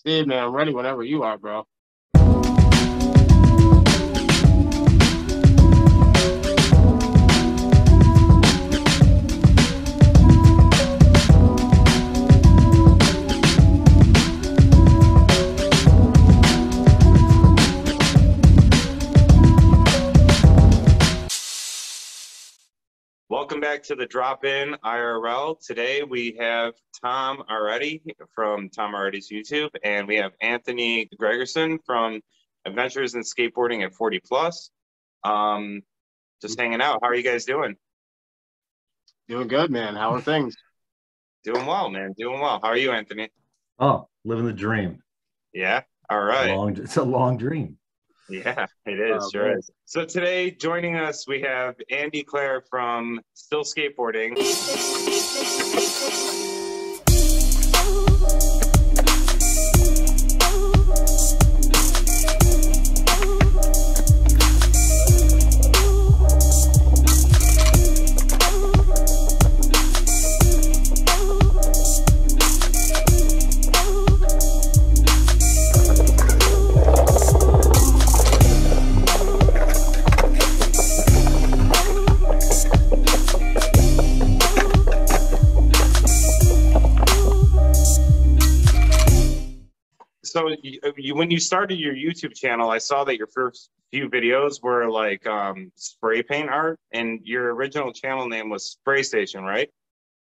Steve, man, I'm ready whenever you are, bro. Welcome back to the Drop Inn IRL. Today we have Tom Arietti from Tom Arietti's YouTube, and we have Anthony Gregerson from Adventures in Skateboarding at 40 Plus. Just hanging out. How are you guys doing? Doing good, man. How are things? Doing well, man. Doing well. How are you, Anthony? Oh, living the dream. Yeah. All right. It's a long dream. Yeah, it is. Sure is. So today joining us, we have Andy Clare from Still Skateboarding. So when you started your YouTube channel, I saw that your first few videos were like spray paint art, and your original channel name was Spray Station, right?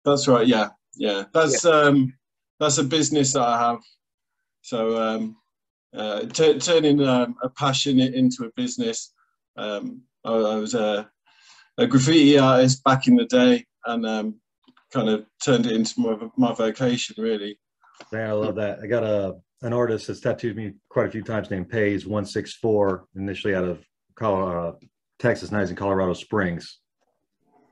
That's right. Yeah. That's a business that I have. So turning a passion into a business. I was a graffiti artist back in the day, and kind of turned it into my vocation, really. Man, I love that. I got an artist that's tattooed me quite a few times named Pays 164, initially out of Texas. Now he's in Colorado Springs.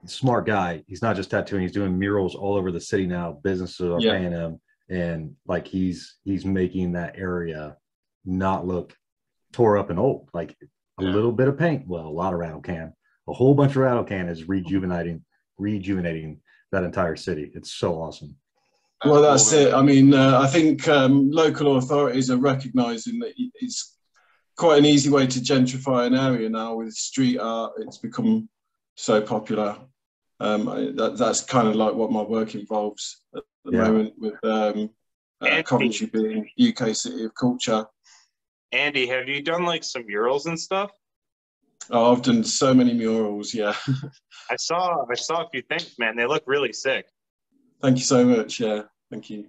Smart guy. He's not just tattooing, he's doing murals all over the city now. Businesses are paying him, and like he's making that area not look tore up and old. Like a little bit of paint, well, a lot of rattle can, a whole bunch of rattle can is rejuvenating that entire city. It's so awesome. Well, that's it. I mean, I think local authorities are recognising that it's quite an easy way to gentrify an area now with street art. It's become so popular. That's kind of like what my work involves at the moment, with Coventry being UK City of Culture. Andy, have you done like some murals and stuff? Oh, I've done so many murals, yeah. I saw a few things, man. They look really sick. Thank you so much. Yeah, thank you.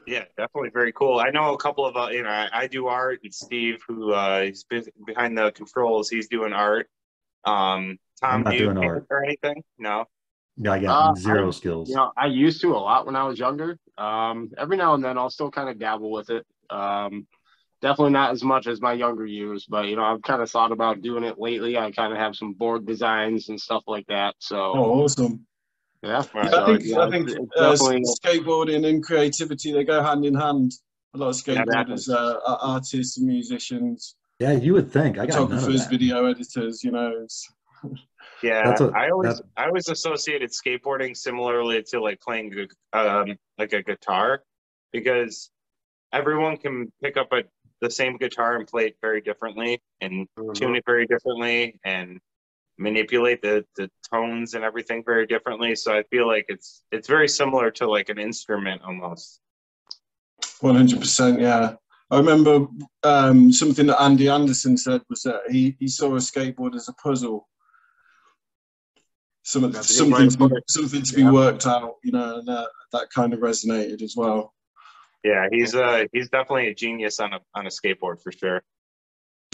Yeah, definitely very cool. I know a couple of I do art. It's Steve who is behind the controls. He's doing art. Tom, I'm not doing art or anything? No. Yeah, I got zero skills. You know, I used to a lot when I was younger. Every now and then I'll still kind of dabble with it. Definitely not as much as my younger years, but you know, I've kind of thought about doing it lately. I kind of have some board designs and stuff like that. So awesome. Yeah, I think skateboarding and creativity, they go hand in hand. A lot of skateboarders are artists and musicians. Yeah, you would think. I got photographers, video editors, you know. Yeah, I always associated skateboarding similarly to like playing like a guitar, because everyone can pick up the same guitar and play it very differently and tune it very differently and manipulate the tones and everything very differently. So I feel like it's very similar to like an instrument almost. 100%, yeah. I remember something that Andy Anderson said was that he saw a skateboard as a puzzle. Something to be worked out, you know, and that kind of resonated as well. Yeah, he's definitely a genius on a skateboard for sure.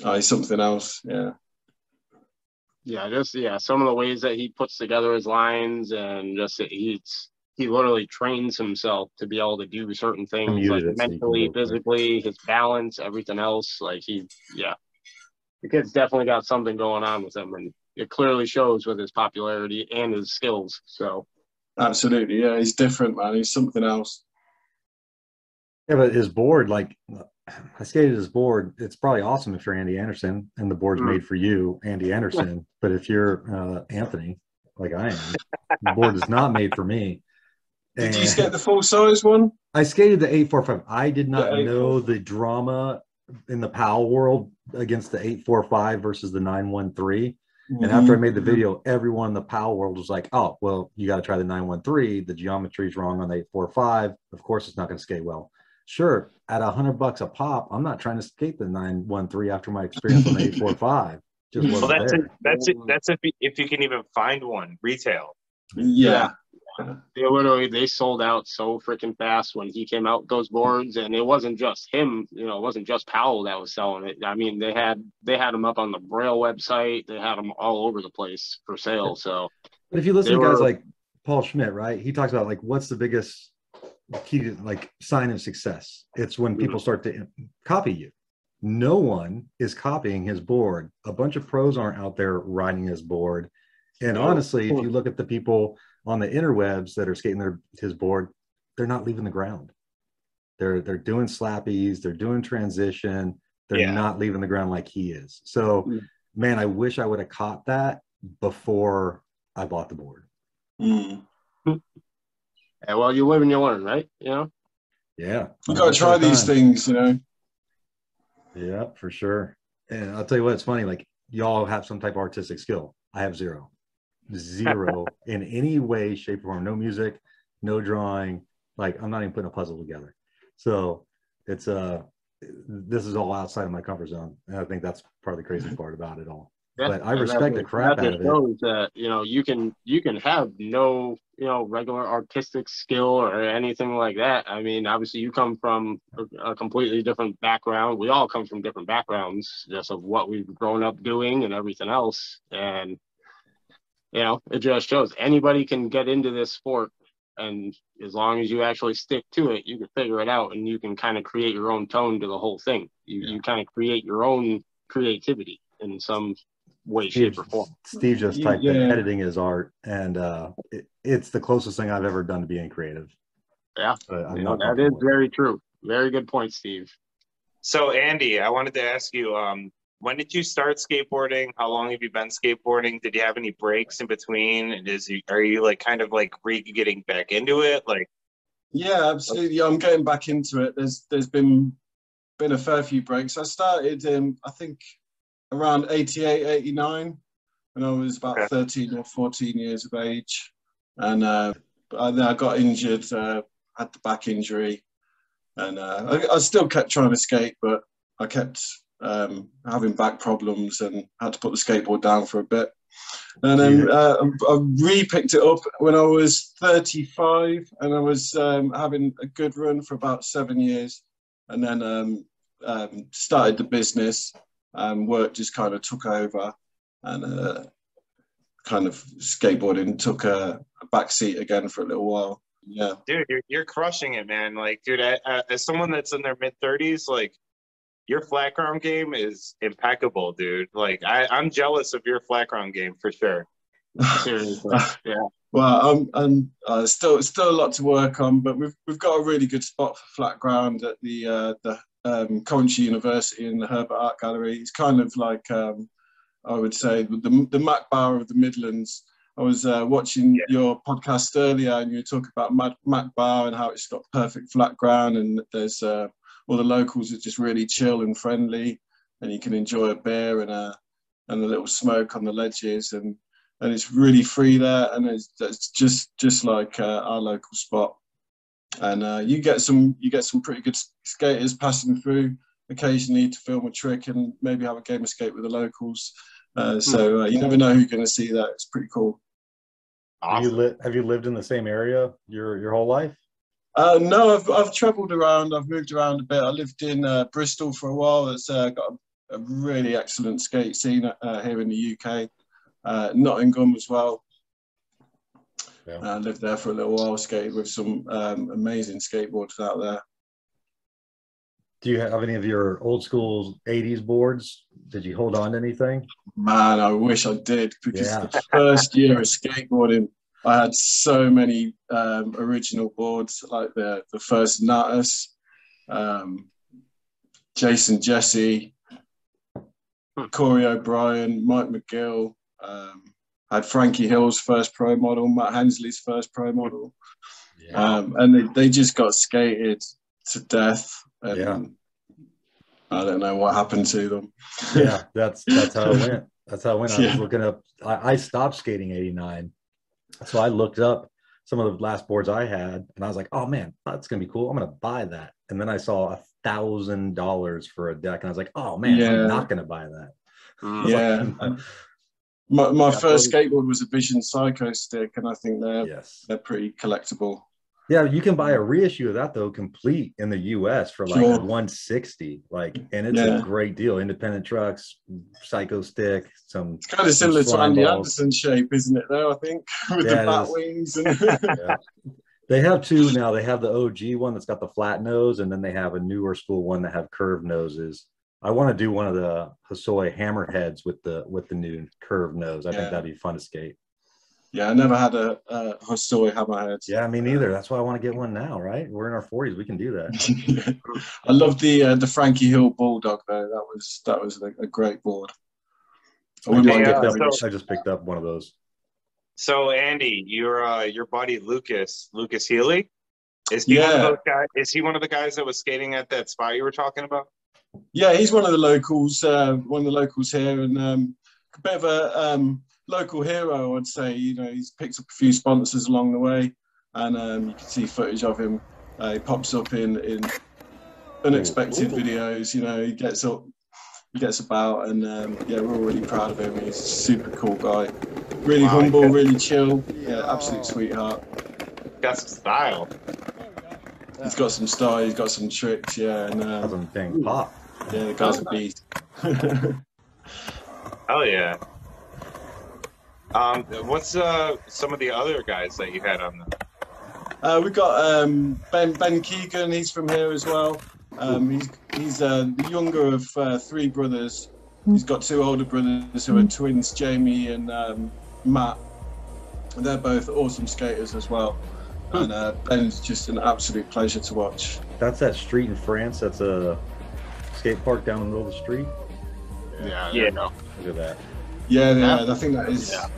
He's something else, yeah. Yeah, some of the ways that he puts together his lines, and just he literally trains himself to be able to do certain things, like mentally, physically, his balance, everything else. Like the kid's definitely got something going on with him, and it clearly shows with his popularity and his skills. So absolutely, yeah, he's different, man. He's something else. Yeah, but his board, like I skated his board. It's probably awesome if you're Andy Anderson and the board's made for you, Andy Anderson. But if you're Anthony, like I am, the board is not made for me. Did you get the full size one? I skated the 845. I did not know the drama in the PAL world against the 845 versus the 913. And after I made the video, everyone in the PAL world was like, oh, well, you got to try the 913. The geometry is wrong on the 845. Of course, it's not going to skate well. Sure, at $100 a pop, I'm not trying to skate the 913 after my experience on the 845. Just wasn't there. That's if you can even find one retail. Yeah. They sold out so freaking fast when he came out with those boards, and it wasn't just him. You know, it wasn't just Powell that was selling it. I mean, they had them up on the Braille website. They had them all over the place for sale. So, but if you listen to guys like Paul Schmidt, right? He talks about like what's the biggest key to like sign of success. It's when people start to copy you. No one is copying his board. A bunch of pros aren't out there riding his board. And honestly, if you look at the people on the interwebs that are skating his board, they're not leaving the ground. They're doing slappies, they're doing transition, they're not leaving the ground like he is. So, man, I wish I would have caught that before I bought the board. Yeah, well, you live and you learn, right? You know? Yeah. You got to try these things, you know? Yeah, for sure. And I'll tell you what, it's funny, like y'all have some type of artistic skill. I have zero in any way, shape, or form. No music, no drawing. Like I'm not even putting a puzzle together. So it's this is all outside of my comfort zone, and I think that's part of the crazy part about it all. Yeah, but I respect the crap out of it. That, you know, you can have no, you know, regular artistic skill or anything like that. I mean, obviously you come from a completely different background. We all come from different backgrounds, just of what we've grown up doing and everything else. And you know, it just shows anybody can get into this sport, and as long as you actually stick to it, you can figure it out, and you can kind of create your own tone to the whole thing. You kind of create your own creativity in some way, shape, or form. Steve just typed that editing is art, and it's the closest thing I've ever done to being creative. Yeah, that is very true. Very good point, Steve. So, Andy, I wanted to ask you, when did you start skateboarding? How long have you been skateboarding? Did you have any breaks in between? And are you like kind of like getting back into it? Like, yeah, absolutely. I'm getting back into it. There's been a fair few breaks. I started I think around 88, 89 when I was about 13 or 14 years of age, and I got injured, had the back injury, and I still kept trying to skate, but I kept having back problems and had to put the skateboard down for a bit. And then I re-picked it up when I was 35, and I was having a good run for about 7 years, and then started the business. Work just kind of took over, and kind of skateboarding took a backseat again for a little while. Yeah, dude, you're crushing it, man. Like, dude, as someone that's in their mid-30s, like, your flat ground game is impeccable, dude. Like, I'm jealous of your flat ground game for sure. Seriously, yeah. Well, I'm still a lot to work on, but we've got a really good spot for flat ground at the Coventry University in the Herbert Art Gallery. It's kind of like I would say the Mac Bauer of the Midlands. I was watching your podcast earlier, and you were talking about Mac Bauer and how it's got perfect flat ground, and there's all the locals are just really chill and friendly, and you can enjoy a beer and a little smoke on the ledges, and it's really free there, and it's just like our local spot. And you get some pretty good skaters passing through occasionally to film a trick and maybe have a game of skate with the locals. So you never know who you're going to see there. It's pretty cool. Awesome. Have you lived in the same area your whole life? No, I've travelled around. I've moved around a bit. I lived in Bristol for a while. It's got a really excellent skate scene here in the UK. Nottingham as well. Yeah. I lived there for a little while, skated with some amazing skateboarders out there. Do you have any of your old school 80s boards? Did you hold on to anything? Man, I wish I did, because the first year of skateboarding, I had so many original boards, like the first Natus, Jason Jesse, Corey O'Brien, Mike McGill. I had Frankie Hill's first pro model, Matt Hensley's first pro model. And they just got skated to death. And I don't know what happened to them. Yeah, that's how it went. That's how it went. I was looking up. I stopped skating '89, so I looked up some of the last boards I had, and I was like, "Oh man, that's gonna be cool. I'm gonna buy that." And then I saw $1,000 for a deck, and I was like, "Oh man, I'm not gonna buy that." Yeah. My first skateboard was a Vision Psycho stick, and I think they're pretty collectible. Yeah, you can buy a reissue of that though, complete in the US for like $160. And it's a great deal. Independent trucks, Psycho stick, It's kind of similar to Andy Anderson shape, isn't it? Though I think with the bat wings. And They have two now. They have the OG one that's got the flat nose, and then they have a newer school one that have curved noses. I want to do one of the Hosoi hammerheads with the new curved nose. I think that'd be fun to skate. Yeah, I never had a Hosoi hammerhead. Yeah, me neither. That's why I want to get one now, right? We're in our 40s. We can do that. I love the Frankie Hill Bulldog, though. That was a great board. I just picked up one of those. So, Andy, your buddy Lucas Healy, is he one of those guys? Is he one of the guys that was skating at that spot you were talking about? Yeah, he's one of the locals. Here, and a bit of a local hero, I'd say. You know, he's picked up a few sponsors along the way, and you can see footage of him. He pops up in unexpected videos. You know, he gets about, and we're all really proud of him. He's a super cool guy, really humble, really chill. Yeah, absolute sweetheart. Got some style. He's got some style. He's got some tricks. Yeah, and some thing pop. Yeah, the guy's a beast. Hell yeah. What's some of the other guys that you had on there? We got Ben Keegan. He's from here as well. He's the younger of three brothers. He's got two older brothers who are twins, Jamie and Matt. And they're both awesome skaters as well. And Ben's just an absolute pleasure to watch. That's that street in France. That's a skate park down the middle of the street. Yeah. Look at that. Yeah, I think that is. Yeah.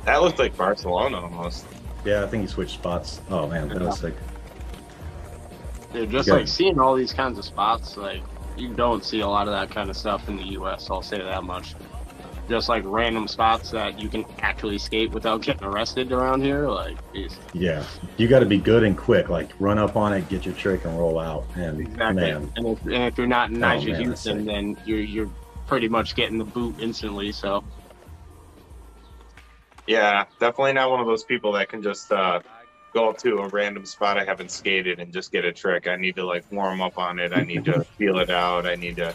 That looked like Barcelona almost. Yeah, I think he switched spots. Oh man, that was sick. Dude, just like seeing all these kinds of spots, like you don't see a lot of that kind of stuff in the US, I'll say that much. Just like random spots that you can actually skate without getting arrested around here, like geez. Yeah, you got to be good and quick. Like run up on it, get your trick, and roll out. And exactly. Man, and if you're not in Niger, Houston, then you're pretty much getting the boot instantly. So yeah, definitely not one of those people that can just go up to a random spot I haven't skated and just get a trick. I need to like warm up on it. I need to feel it out. I need to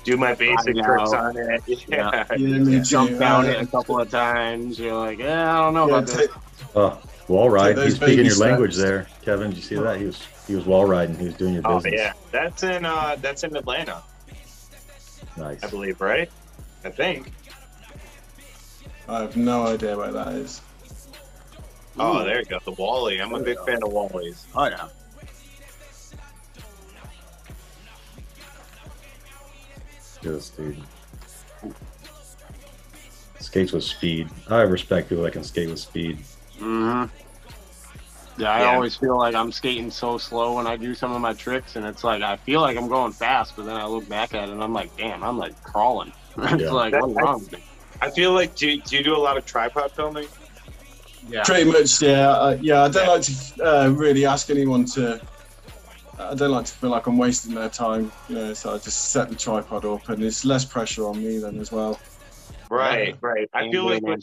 do my basic tricks on it. You jump down it a couple of times. You're like, I don't know about this. Wall ride. He's speaking your language there, Kevin. Did you see that? He was wall riding. He was doing your business. Oh yeah, that's in Atlanta. Nice. I believe, right? I think. I have no idea where that is. Oh, there you go. The Wally. I'm a big fan of Wallies. Oh yeah. Yes, dude. Skates with speed. I respect people that can skate with speed. Mm-hmm. Yeah, I always feel like I'm skating so slow when I do some of my tricks, and it's like I feel like I'm going fast, but then I look back at it and I'm like, damn, I'm like crawling. It's like, what's wrong with me? I feel like, do you do a lot of tripod filming? Yeah. Pretty much, yeah. I don't like to really ask anyone to. I don't like to feel like I'm wasting their time, you know, so I just set the tripod up and it's less pressure on me then as well. Right. I feel like with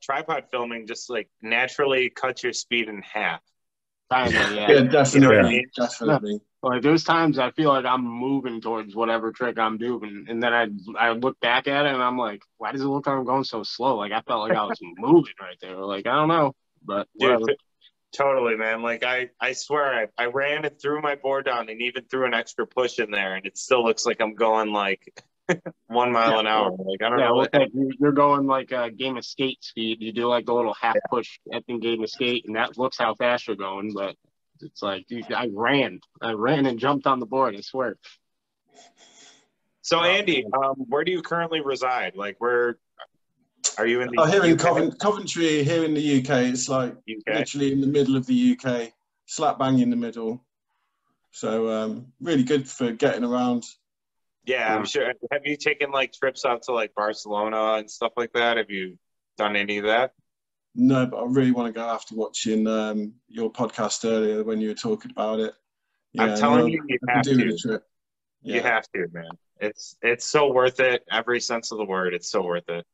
tripod filming just like naturally cuts your speed in half. Yeah, definitely. You know what I mean? Definitely. Like there's times I feel like I'm moving towards whatever trick I'm doing, and then I look back at it and I'm like, why does it look like I'm going so slow? Like I felt like I was moving right there. Like I don't know, but whatever. Dude, totally, man. Like I swear I ran and threw my board down and even threw an extra push in there, and it still looks like I'm going like 1 mile an hour. Like I don't know. Like you're going like a game of skate speed. You do like the little half push at the game of skate, and that looks how fast you're going. But it's like, dude, I ran and jumped on the board. I swear. So Andy, where do you currently reside? Like where? Are you in the? Oh, here in Coventry, here in the UK, it's like literally in the middle of the UK, slap bang in the middle. So really good for getting around. Yeah, I'm sure. Have you taken like trips out to like Barcelona and stuff like that? Have you done any of that? No, but I really want to go after watching your podcast earlier when you were talking about it. Yeah, I'm telling you, you have to. Trip. Yeah. You have to, man. It's so worth it. Every sense of the word, it's so worth it.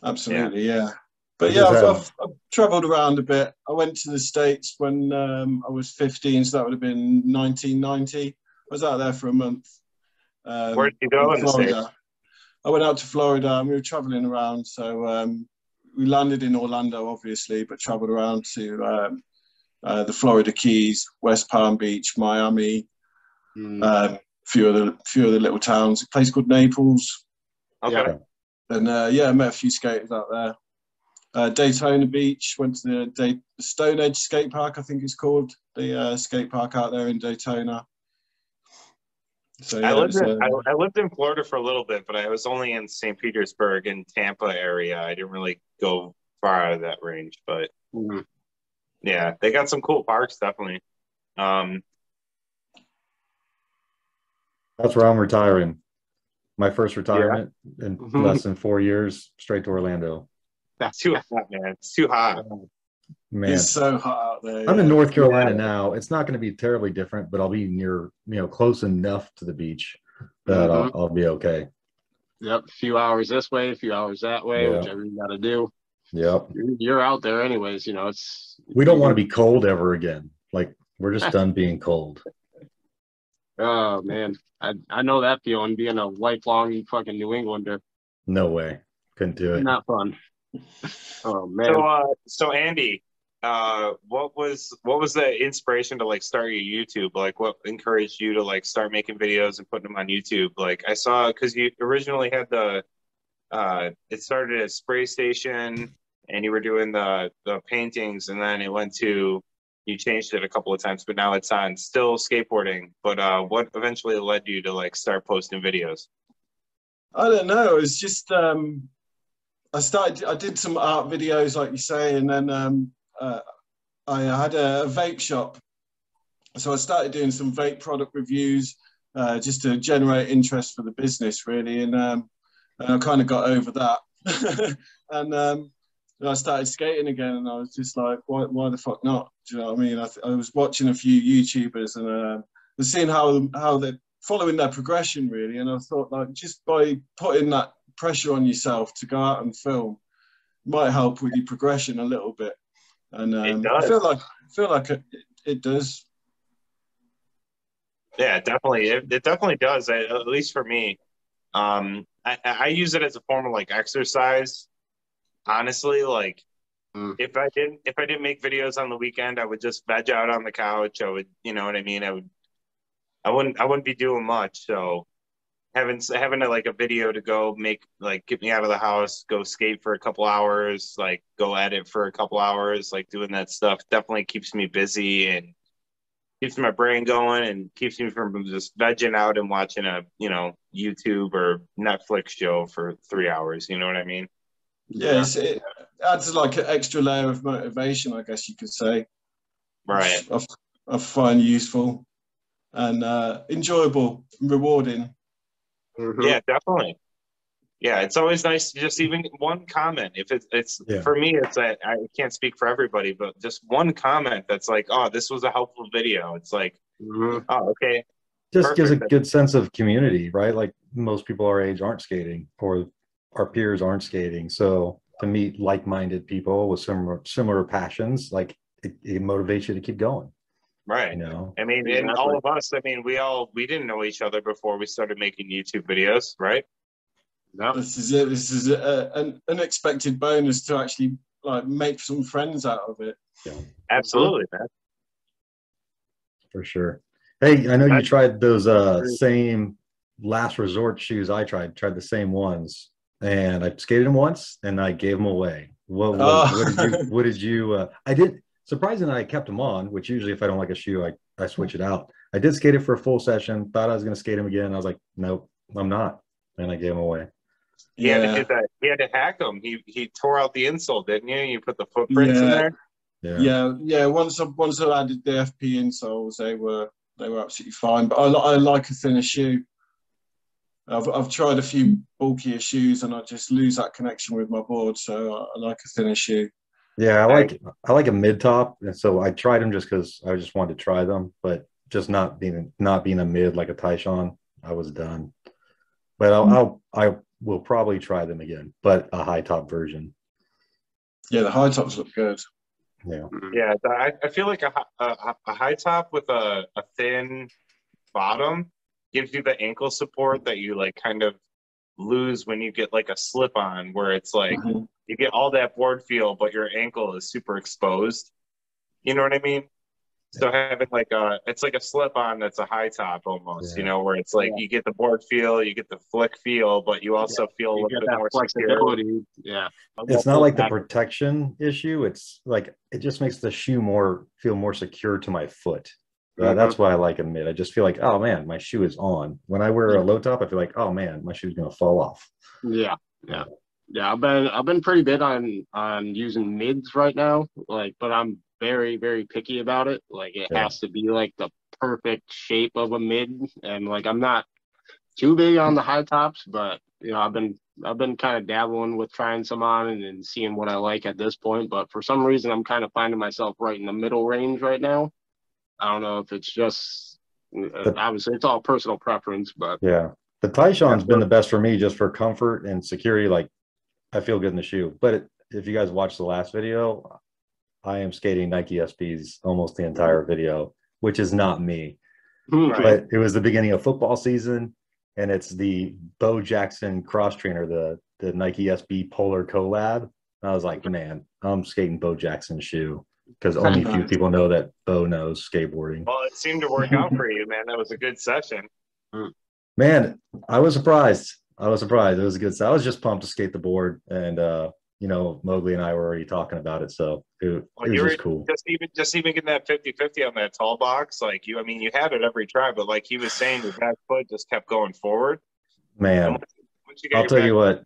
Absolutely, yeah. But yeah, I've traveled around a bit. I went to the States when I was 15, so that would have been 1990. I was out there for a month. Where did you go in the States? I went out to Florida and we were traveling around. So we landed in Orlando, obviously, but traveled around to the Florida Keys, West Palm Beach, Miami, few of the little towns. A place called Naples. Okay. And I met a few skaters out there. Daytona Beach, went to the Stone Edge skate park, I think it's called, the skate park out there in Daytona. So yeah, I lived in Florida for a little bit, but I was only in St. Petersburg and Tampa area. I didn't really go far out of that range, but yeah, they got some cool parks, definitely. That's where I'm retiring. My first retirement in less than 4 years, straight to Orlando. That's too hot, man. It's too hot. Man, it's so hot out there. I'm in North Carolina now. It's not going to be terribly different, but I'll be near, close enough to the beach that I'll be okay. Yep, a few hours this way, a few hours that way, whichever you got to do. Yep, you're out there anyways. We don't want to be cold ever again. Like we're just done being cold. Oh man, I know that feeling. Being a lifelong fucking New Englander. No way, couldn't do it. Not fun. Oh man. So Andy, what was the inspiration to like start your YouTube? Like, what encouraged you to like start making videos and putting them on YouTube? Like, I saw because you originally had it started at Spray Station, and you were doing the paintings, and then you changed it a couple of times, but now it's on Still Skateboarding. But what eventually led you to like start posting videos? I don't know. It was just I did some art videos, like you say, and then I had a vape shop. So I started doing some vape product reviews just to generate interest for the business, really. And I kind of got over that. And I started skating again, and I was just like, why the fuck not? Do you know what I mean? I was watching a few YouTubers and seeing how they're following their progression, really. And I thought, like, just by putting that pressure on yourself to go out and film might help with your progression a little bit. And I feel like it does. Yeah, definitely. It definitely does. At least for me, I use it as a form of like exercise. Honestly, like if I didn't make videos on the weekend, I would just veg out on the couch. I would, you know what I mean? I wouldn't be doing much. So having like a video to go make, like, get me out of the house, go skate for a couple hours, like go edit for a couple hours, like doing that stuff definitely keeps me busy and keeps my brain going and keeps me from just vegging out and watching a, YouTube or Netflix show for 3 hours. You know what I mean? Yeah, it adds like an extra layer of motivation, I guess you could say. Right. I find useful and enjoyable, rewarding. Yeah, definitely. Yeah, it's always nice to just even one comment. If it's for me, I can't speak for everybody, but just one comment that's like, oh, this was a helpful video. It's like, oh, okay. Just gives a good sense of community, right? Like most people our age aren't skating, or our peers aren't skating. So to meet like-minded people with similar passions, like it motivates you to keep going. Right. I mean, and all of us, I mean, we didn't know each other before we started making YouTube videos, right? No. This is it. This is an unexpected bonus to actually like make some friends out of it. Yeah. Absolutely, man. For sure. Hey, I know you tried those same last resort shoes I tried the same ones, and I skated them once and I gave them away. What did you I did. Surprisingly, I kept them on, which usually if I don't like a shoe, I switch it out. I did skate it for a full session, thought I was going to skate them again. I was like, nope, I'm not. And I gave them away. He had to do that. He had to hack them. He tore out the insole, didn't you? You put the footprints in there. Yeah. Once I added the FP insoles, they were absolutely fine. But I like a thinner shoe. I've tried a few bulkier shoes and I just lose that connection with my board. So I like a thinner shoe. Yeah, I like a mid top, and so I tried them just because I just wanted to try them, but just not being a mid like a Tyshawn, I was done. But I will probably try them again, but a high top version. Yeah, the high tops look good. Yeah, I feel like a high top with a thin bottom gives you the ankle support that you like kind of lose when you get like a slip on, where it's like you get all that board feel, but your ankle is super exposed. You know what I mean? So having like it's like a slip on that's a high top almost, you know, where it's like you get the board feel, you get the flick feel, but you also feel a little bit more secure. Yeah. It's not like the protection issue. It's like it just makes the shoe feel more secure to my foot. That's why I like a mid. I just feel like, oh man, my shoe is on. When I wear a low top, I feel like, oh man, my shoe's gonna fall off. Yeah. I've been pretty big on using mids right now, like, but I'm very, very picky about it. Like it has to be like the perfect shape of a mid, and like I'm not too big on the high tops, but you know, I've been kind of dabbling with trying some on and seeing what I like at this point. But for some reason, I'm kind of finding myself right in the middle range right now. I don't know if it's just obviously it's all personal preference, but the Tyshawn's been the best for me just for comfort and security. Like I feel good in the shoe. But if you guys watched the last video, I am skating Nike SBs almost the entire video, which is not me. But it was the beginning of football season, and it's the Bo Jackson cross trainer, the Nike SB Polar collab. And I was like, man, I'm skating Bo Jackson's shoe. Because only a few people know that Bo knows skateboarding. Well, it seemed to work out for you, man. That was a good session. Man, I was surprised. It was a good session. I was just pumped to skate the board, and you know, Mowgli and I were already talking about it, so it was just cool. Just even getting that 50-50 on that tall box, like you had it every try, but like he was saying, your back foot just kept going forward. Man, I'll tell you what,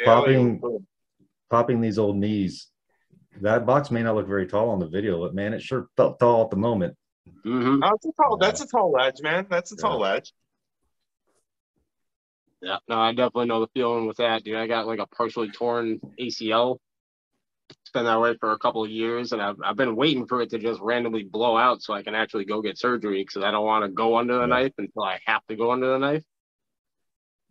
popping these old knees. That box may not look very tall on the video, but man, it sure felt tall at the moment. Oh, that's a tall ledge, man. That's a tall ledge. Yeah, no, I definitely know the feeling with that, dude. I got like a partially torn ACL. It's been that way for a couple of years, and I've been waiting for it to just randomly blow out so I can actually go get surgery, because I don't want to go under the knife until I have to go under the knife.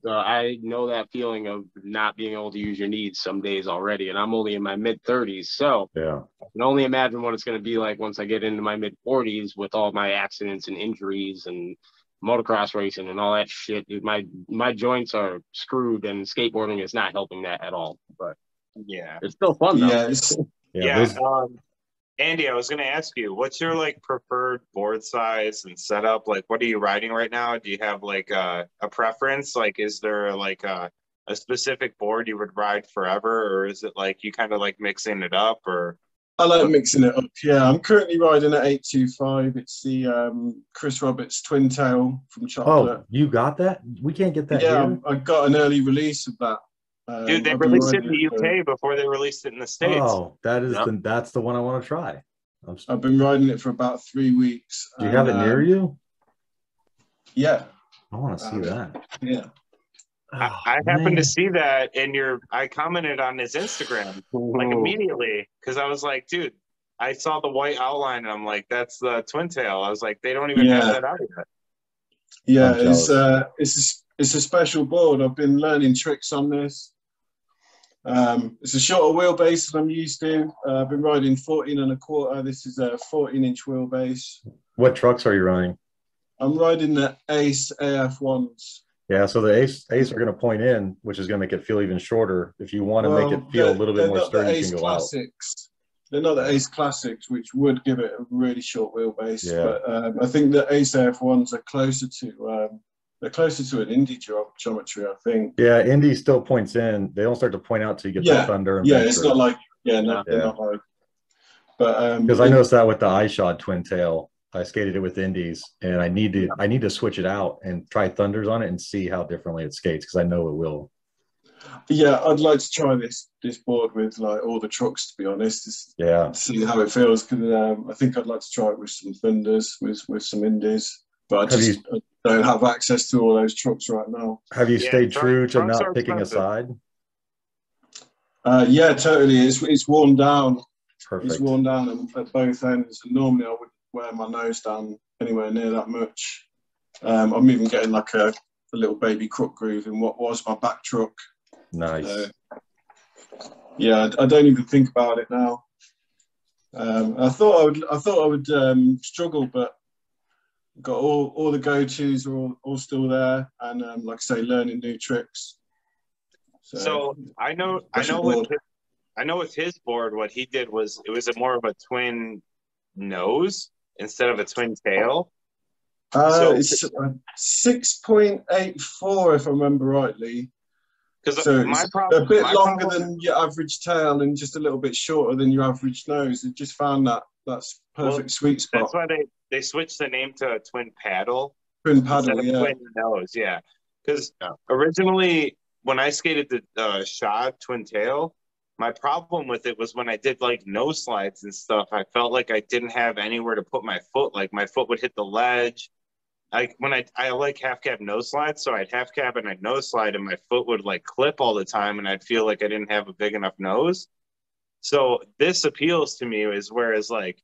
So I know that feeling of not being able to use your knees some days already, and I'm only in my mid-30s. So I can only imagine what it's going to be like once I get into my mid-40s with all my accidents and injuries and motocross racing and all that shit. Dude, my joints are screwed, and skateboarding is not helping that at all. But it's still fun though. Andy, I was going to ask you, what's your like preferred board size and setup? Like, what are you riding right now? Do you have like a preference? Like, is there like a specific board you would ride forever, or is it like you kind of like mixing it up? Or I like mixing it up. Yeah, I'm currently riding at 825. It's the Chris Roberts Twin Tail from Chocolate. Oh, you got that? We can't get that. Yeah, here? I got an early release of that. Dude, they released it in the UK before they released it in the States. Oh, that's the one I want to try. I've been riding it for about 3 weeks. Do you have it near you? Yeah. I want to see that. Yeah. I happened to see that I commented on his Instagram like immediately, because I was like, dude, I saw the white outline and I'm like, that's the Twin Tail. I was like, they don't even have that out yet. Yeah, it's a special board. I've been learning tricks on this. It's a shorter wheelbase than I'm used to. I've been riding 14.25. This is a 14-inch wheelbase. What trucks are you running? I'm riding the Ace AF1s. Yeah, so the Ace are going to point in, which is going to make it feel even shorter. If you want to make it feel a little bit more sturdy, you can go out. They're not the Ace Classics, which would give it a really short wheelbase. Yeah. But I think the Ace AF1s are closer to an Indy geometry, I think. Yeah, Indy still points in. They don't start to point out till you get the Thunder. And it's not like they're not like. But because I noticed that with the iShod Twin Tail, I skated it with Indies, and I need to switch it out and try Thunders on it and see how differently it skates, because I know it will. Yeah, I'd like to try this board with like all the trucks, to be honest. To see how it feels, because I think I'd like to try it with some Thunders, with some Indies, but I don't have access to all those trucks right now. Have you stayed true to not picking a side? Yeah, totally. It's worn down. Perfect. It's worn down at both ends. And normally I wouldn't wear my nose down anywhere near that much. I'm even getting like a little baby crook groove in what was my back truck. Nice. Yeah, I don't even think about it now. I thought I would struggle, but got all the go-tos are all still there, and like I say, learning new tricks. So I know with his board, what he did was it was more of a twin nose instead of a twin tail. It's 6.84 if I remember rightly. Because so my problem, a bit longer than your average tail and just a little bit shorter than your average nose. I just found that's perfect sweet spot. That's why they switched the name to a twin paddle. Twin paddle, yeah. Twin nose, yeah. Because originally when I skated the shod twin tail, my problem with it was when I did like nose slides and stuff, I felt like I didn't have anywhere to put my foot. Like my foot would hit the ledge. When I like half cab nose slides, so I'd half cab and I'd nose slide, and my foot would like clip all the time, and I'd feel like I didn't have a big enough nose. So this appeals to me, whereas like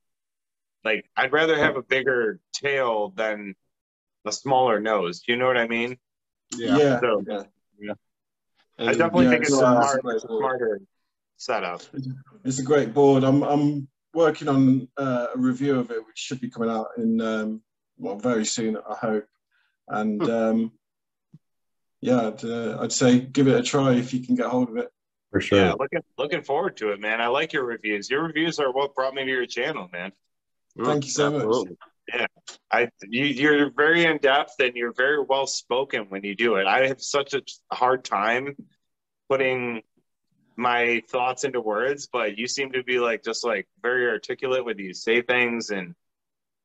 I'd rather have a bigger tail than a smaller nose. Do you know what I mean? Yeah. So, yeah. I definitely think it's a smarter setup. It's a great board. I'm working on a review of it, which should be coming out in very soon, I hope. And yeah, I'd say give it a try if you can get hold of it. For sure. Yeah, looking forward to it, man. I like your reviews. Your reviews are what brought me to your channel, man. Thank you so much. Yeah, you're very in depth and you're very well spoken when you do it. I have such a hard time putting my thoughts into words, but you seem to be just very articulate when you say things, and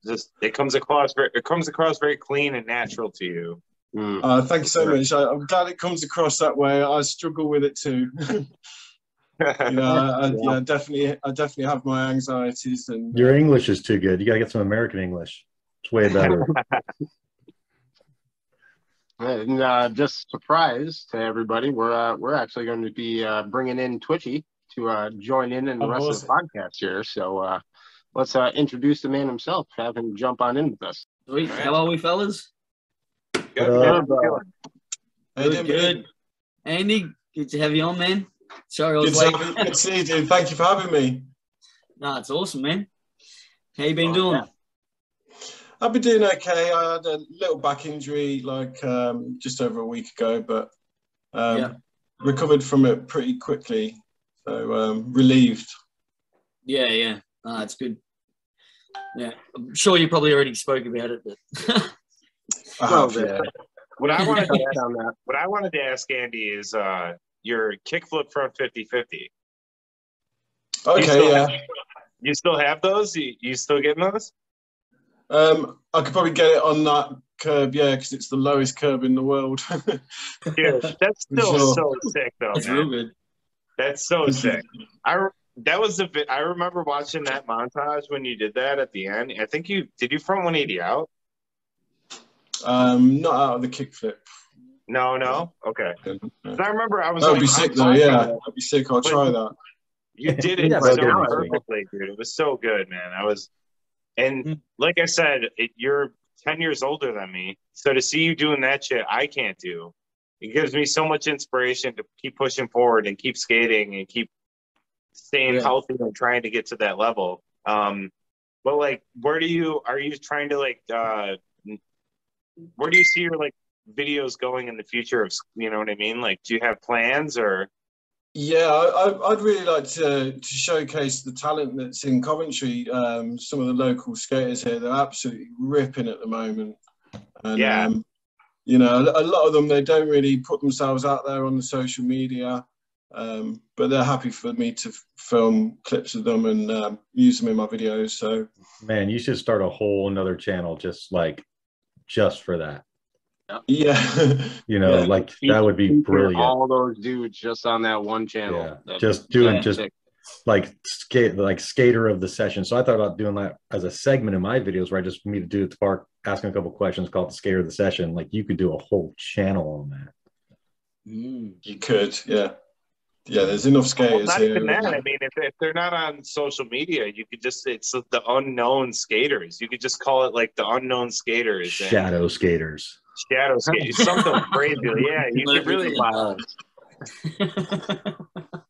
just it comes across very clean and natural to you. Thank you so much. I'm glad it comes across that way. I struggle with it too. I definitely have my anxieties. And your English is too good. You gotta get some American English. It's way better. And just surprise to everybody, we're actually going to be bringing in Twitchie to join in the rest of the podcast here. So let's introduce the man himself, have him jump on in with us. Sweet. How are we, fellas? Good. Good. Andy, good to have you on, man. Sorry, I was late. Good to see you, dude. Thank you for having me. No, it's awesome, man. How you been doing? Yeah. I've been doing okay. I had a little back injury just over a week ago, but recovered from it pretty quickly. So relieved. Yeah. It's good. Yeah, I'm sure you probably already spoke about it, but what I wanted to ask Andy is your kickflip front 50-50. Okay, you still have those? You still getting those? I could probably get it on that curb, because it's the lowest curb in the world. Yeah, that's still so sick, though. That's real good. That's so sick. I remember watching that montage when you did that at the end. I think did you front 180 out? Not out of the kickflip. No. Okay. I remember I was. That'd be sick, though. Yeah, that'd be sick. I'll try that. You did it so perfectly, dude. It was so good, man. And like I said, you're 10 years older than me, so to see you doing that shit, I can't do. It gives me so much inspiration to keep pushing forward and keep skating and keep staying healthy and trying to get to that level. But where are you trying to where do you see your videos going in the future of, you know what I mean? Do you have plans or? Yeah, I'd really like to showcase the talent that's in Coventry. Some of the local skaters here, they're absolutely ripping at the moment. And, a lot of them, they don't really put themselves out there on the social media, but they're happy for me to film clips of them and use them in my videos. So, man, you should start a whole another channel just for that. Yeah. You know, like that would be brilliant. All those dudes just on that one channel. Yeah. Just doing like skater of the session. So I thought about doing that as a segment in my videos where I just meet a dude at the park, asking a couple questions, called the skater of the session. Like you could do a whole channel on that. You could, yeah. Yeah, there's enough skaters not here. Even that. I mean, if they're not on social media, you could just, it's the unknown skaters. You could just call it like the unknown skaters. Shadow skaters. Shadow skaters. Something crazy. Yeah, you could really.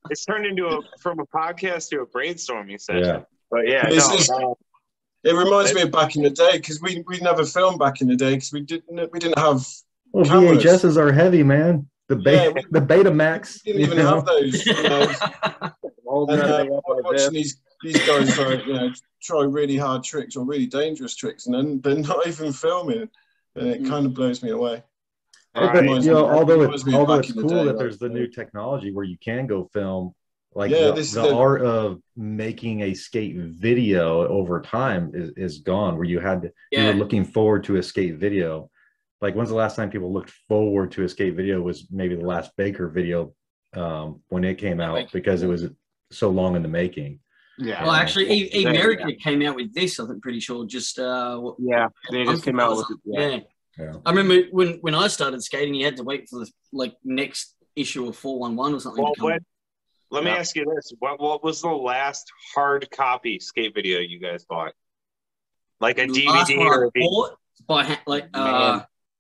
It's turned into from a podcast to a brainstorming session. Yeah. But yeah, it reminds me of back in the day because we never filmed back in the day because we didn't have. Well, cameras. VHSs are heavy, man. The Betamax. We didn't even have those. You know. And, watching these guys try really hard tricks or really dangerous tricks, and then they're not even filming, and it kind of blows me away. Although it's cool that there's the new technology where you can go film, like the art of making a skate video over time is gone. Where you were looking forward to a skate video. Like when's the last time people looked forward to a skate video? Was maybe the last Baker video when it came out because it was so long in the making. Yeah. Well, actually, America came out with this. I'm pretty sure. Just they just came out with it. Yeah. I remember when I started skating, you had to wait for the next issue of 411 or something. Well, let me ask you this: what was the last hard copy skate video you guys bought? Like a DVD or a DVD?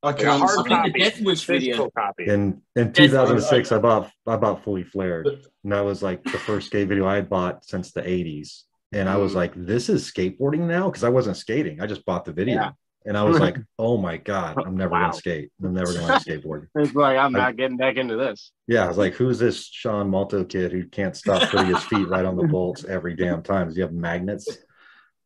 Like a hard copy, the Death Wish video. Copy. In 2006, I bought Fully Flared, and that was like the first skate video I had bought since the 80s. And I was like, "This is skateboarding now," because I wasn't skating. I just bought the video, and I was like, "Oh my god, I'm never gonna skate. I'm never gonna like skateboarding." It's like I'm not getting back into this. Yeah, I was like, "Who's this Sean Malto kid who can't stop putting his feet right on the bolts every damn time? Does he have magnets?"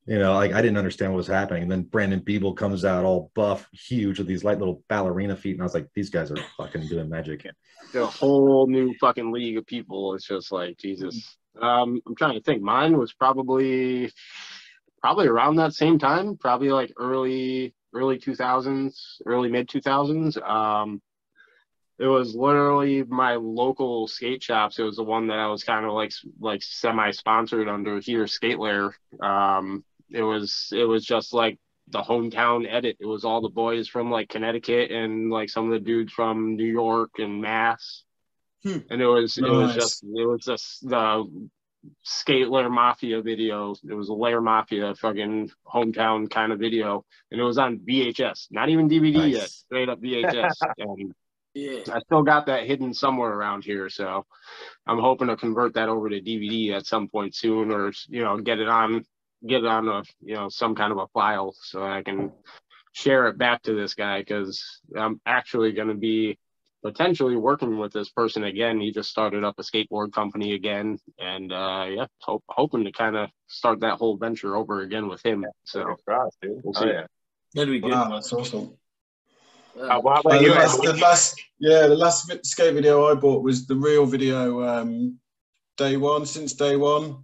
You know, like I didn't understand what was happening. And then Brandon Biebel comes out all buff, huge with these light little ballerina feet. And I was like, these guys are fucking doing magic. A whole new fucking league of people. It's just like, Jesus. I'm trying to think. Mine was probably around that same time, probably like early 2000s, early mid 2000s. It was literally my local skate shops. It was the one that I was kind of like semi-sponsored under here, Skate Lair. It was just like the hometown edit. It was all the boys from like Connecticut and like some of the dudes from New York and Mass. And it was just the Skate Lair Mafia video. It was a Lair Mafia fucking hometown kind of video, and it was on VHS, not even DVD yet, straight up VHS. And I still got that hidden somewhere around here, so I'm hoping to convert that over to DVD at some point soon, or get it on a some kind of a file so I can share it back to this guy, because I'm actually going to be potentially working with this person again. He just started up a skateboard company again, and hoping to kind of start that whole venture over again with him. So we'll see. That'd be good. Wow, that's awesome. The last skate video I bought was the real video. Since day one.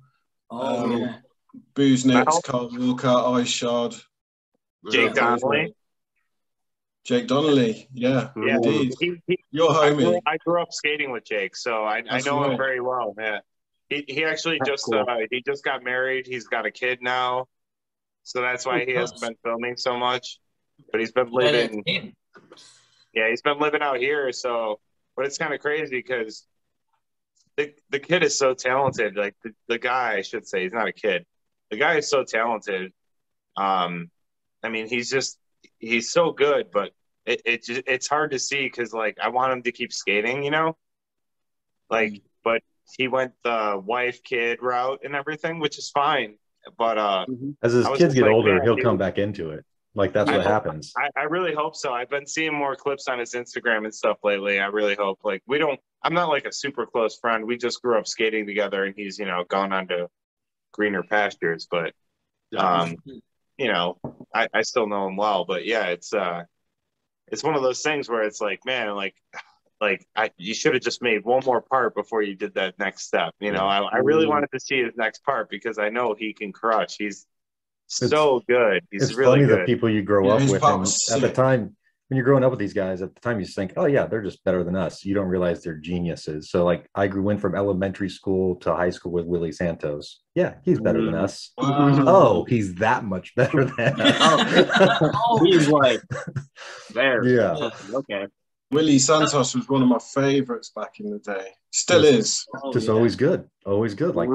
Booze Nicks, Carl Walker, Ice Shard, Jake Donnelly. Jake Donnelly, indeed. You're homie. I grew up skating with Jake, so I know him very well. Yeah, he actually just got married. He's got a kid now, so that's why he hasn't been filming so much. But he's been living. He's been living out here. So, but it's kind of crazy because the kid is so talented. Like the guy, I should say, he's not a kid. The guy is so talented. I mean, he's so good, but it's hard to see because like I want him to keep skating, like, but he went the wife kid route and everything, which is fine. But as his kids get older, he'll come back into it. Like that's what happens. I really hope so. I've been seeing more clips on his Instagram and stuff lately. I really hope. Like I'm not like a super close friend. We just grew up skating together, and he's gone on to greener pastures. But I still know him well. But yeah, it's one of those things where it's like, man, you should have just made one more part before you did that next step. I really wanted to see his next part because I know he can crush. He's so good. He's really funny good. The people you grow up with, and at the time, when you're growing up with these guys, at the time you just think, oh yeah, they're just better than us. You don't realize they're geniuses. So like I went from elementary school to high school with Willie Santos. Yeah, he's better than us. Wow. Oh, he's that much better than us. He's like there. Yeah. Okay. Willie Santos was one of my favorites back in the day. Still is. Just always good. Always good. Like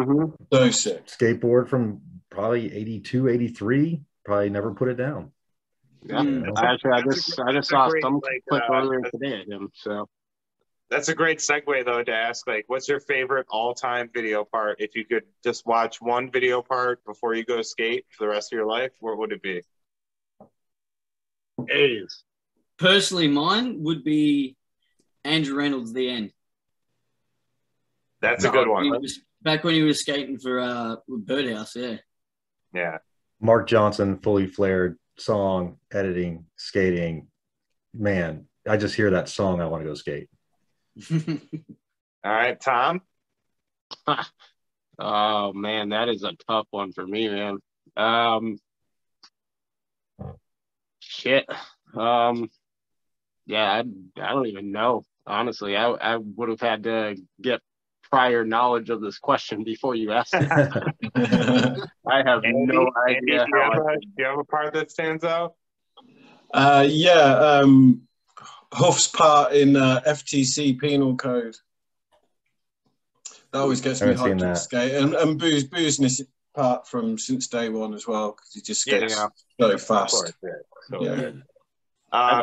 so sick. Skateboard from probably 82, 83. Probably never put it down. Yeah, actually, I just saw some clip earlier today of him. So that's a great segue, though, to ask, like, what's your favorite all-time video part? If you could just watch one video part before you go skate for the rest of your life, what would it be? A's. Personally, mine would be Andrew Reynolds' The End. That's a good one. Back when he was skating for Birdhouse, yeah. Yeah. Mark Johnson, fully flared song, editing, skating. Man, I just hear that song, I want to go skate. All right, Tom? Oh, man, that is a tough one for me, man. Shit. Yeah, I don't even know. Honestly, I would have had to get prior knowledge of this question before you asked it. I have no idea. Do you have a part that stands out? Yeah, Huff's part in FTC Penal Code. That always gets me hyped to skate. And Boozness part from Since Day One as well, because he just skates so fast.